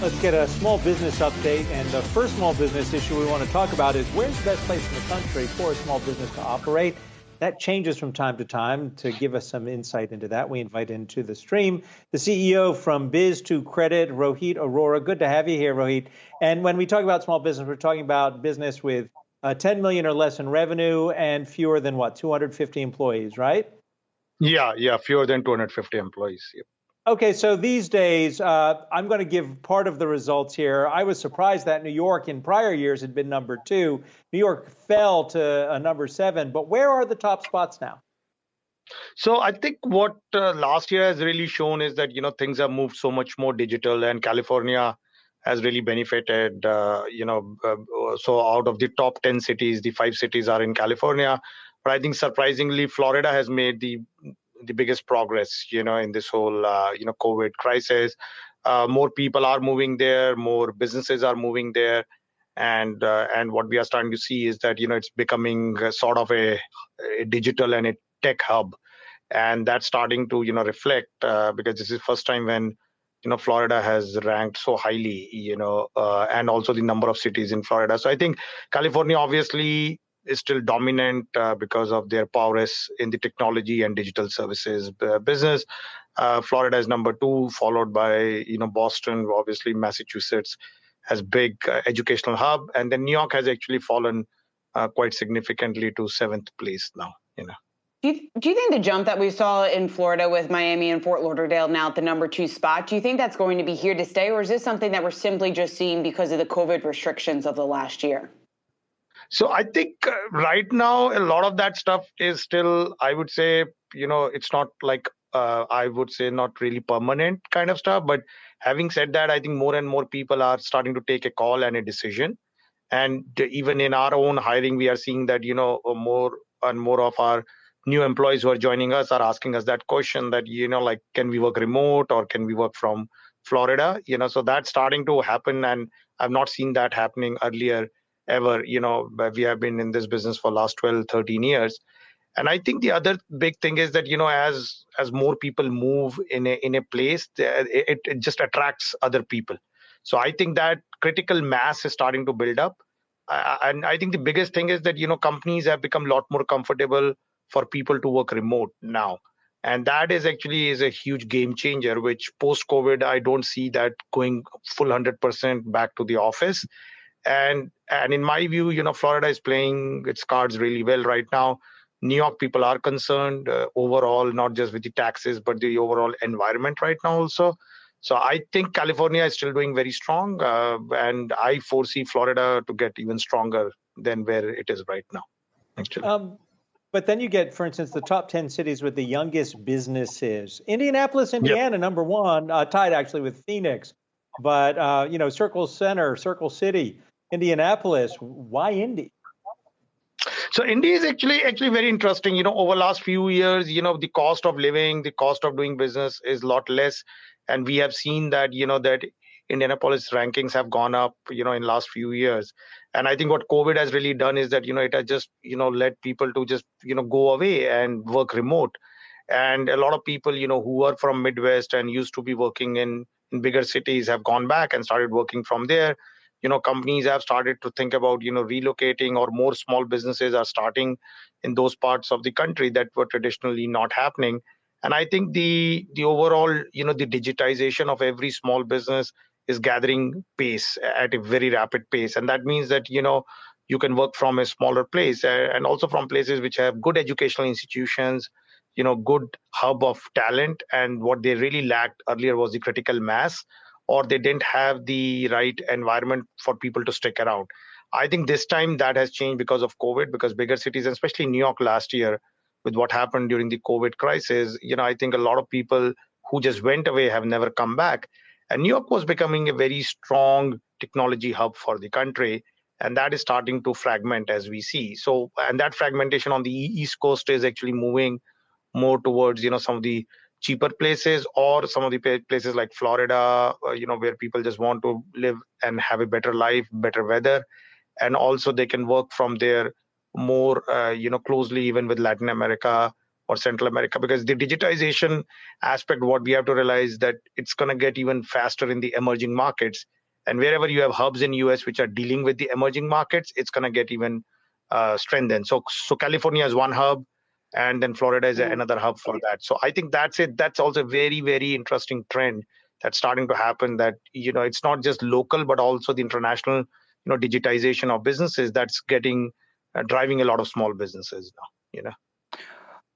Let's get a small business update. And the first small business issue we want to talk about is where's the best place in the country for a small business to operate? That changes from time to time. To give us some insight into that, we invite into the stream the CEO from Biz2Credit, Rohit Arora. Good to have you here, Rohit. And when we talk about small business, we're talking about business with 10 million or less in revenue and fewer than 250 employees, right? Yeah, fewer than 250 employees. Yep. Okay, so these days, I'm going to give part of the results here. I was surprised that New York in prior years had been number 2. New York fell to number 7, but where are the top spots now? So I think what last year has really shown is that, things have moved so much more digital, and California has really benefited, so out of the top 10 cities, the 5 cities are in California. But I think surprisingly, Florida has made the biggest progress, in this whole, COVID crisis. More people are moving there, more businesses are moving there. And what we are starting to see is that, it's becoming sort of a digital and a tech hub. And that's starting to, reflect because this is the first time when, Florida has ranked so highly, and also the number of cities in Florida. So I think California obviously is still dominant because of their prowess in the technology and digital services business. Florida is number 2, followed by Boston. Obviously, Massachusetts has big educational hub, and then New York has actually fallen quite significantly to 7th place now. Do you think the jump that we saw in Florida with Miami and Fort Lauderdale now at the number 2 spot, do you think that's going to be here to stay, or is this something that we're simply just seeing because of the COVID restrictions of the last year? So I think right now, a lot of that stuff is still, I would say, it's not like, I would say not really permanent kind of stuff. But having said that, I think more and more people are starting to take a call and a decision. And even in our own hiring, we are seeing that, more and more of our new employees who are joining us are asking us that question that, can we work remote or can we work from Florida? So that's starting to happen. And I've not seen that happening earlier ever. But we have been in this business for last 12, 13 years. And I think the other big thing is that, as more people move in a place, it just attracts other people. So I think that critical mass is starting to build up. And I think the biggest thing is that, companies have become a lot more comfortable for people to work remote now. And that is actually a huge game changer, which post-COVID, I don't see that going full 100% back to the office. And in my view, Florida is playing its cards really well right now. New York people are concerned overall, not just with the taxes, but the overall environment right now also. So I think California is still doing very strong. And I foresee Florida to get even stronger than where it is right now, actually. But then you get, for instance, the top 10 cities with the youngest businesses. Indianapolis, Indiana, yep. Number 1, tied actually with Phoenix. But, Circle Center, Circle City, Indianapolis, why Indy? So Indy is actually very interesting. Over the last few years, the cost of living, the cost of doing business is a lot less. And we have seen that, that Indianapolis rankings have gone up, in last few years. And I think what COVID has really done is that, it has just, led people to just, go away and work remote. And a lot of people, who are from Midwest and used to be working in bigger cities have gone back and started working from there. Companies have started to think about, relocating, or more small businesses are starting in those parts of the country that were traditionally not happening. And I think the overall, the digitization of every small business is gathering pace at a very rapid pace. And that means that, you can work from a smaller place and also from places which have good educational institutions, good hub of talent. And what they really lacked earlier was the critical mass, or they didn't have the right environment for people to stick around. I think this time that has changed because of COVID, because bigger cities, especially New York last year, with what happened during the COVID crisis, I think a lot of people who just went away have never come back. And New York was becoming a very strong technology hub for the country. And that is starting to fragment as we see. So, and that fragmentation on the East Coast is actually moving more towards, some of the cheaper places, or some of the places like Florida, where people just want to live and have a better life, better weather. And also they can work from there more, closely even with Latin America or Central America, because the digitization aspect, what we have to realize that it's going to get even faster in the emerging markets. And wherever you have hubs in US which are dealing with the emerging markets, it's going to get even strengthened. So California is one hub, and then Florida is another hub for that. So I think that's it. That's also a very, very interesting trend that's starting to happen, that, it's not just local, but also the international, digitization of businesses that's getting driving a lot of small businesses now,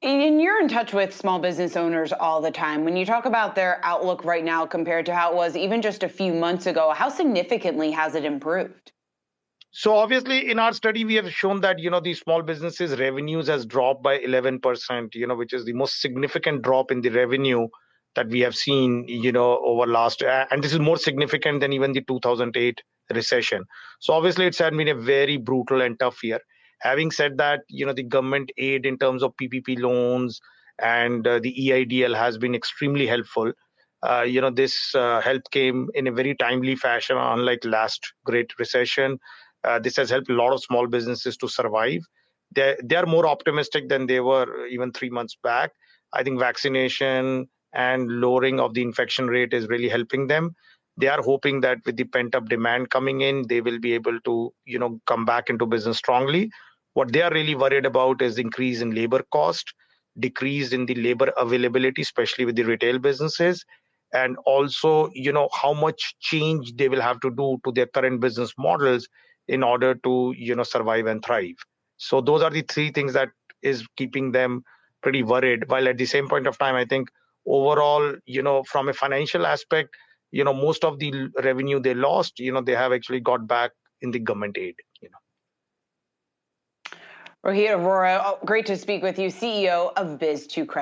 And you're in touch with small business owners all the time. When you talk about their outlook right now compared to how it was even just a few months ago, how significantly has it improved? So obviously in our study, we have shown that, these small businesses revenues has dropped by 11%, which is the most significant drop in the revenue that we have seen, over last, and this is more significant than even the 2008 recession. So obviously it's had been a very brutal and tough year. Having said that, the government aid in terms of PPP loans and the EIDL has been extremely helpful. This help came in a very timely fashion, unlike last great recession. This has helped a lot of small businesses to survive. They are more optimistic than they were even 3 months back. I think vaccination and lowering of the infection rate is really helping them. They are hoping that with the pent-up demand coming in, they will be able to, come back into business strongly. What they are really worried about is increase in labor cost, decrease in the labor availability, especially with the retail businesses, and also, how much change they will have to do to their current business models in order to, survive and thrive. So those are the three things that is keeping them pretty worried. While at the same point of time, I think overall, from a financial aspect, most of the revenue they lost, they have actually got back in the government aid. Rohit Arora, great to speak with you, CEO of Biz2Credit.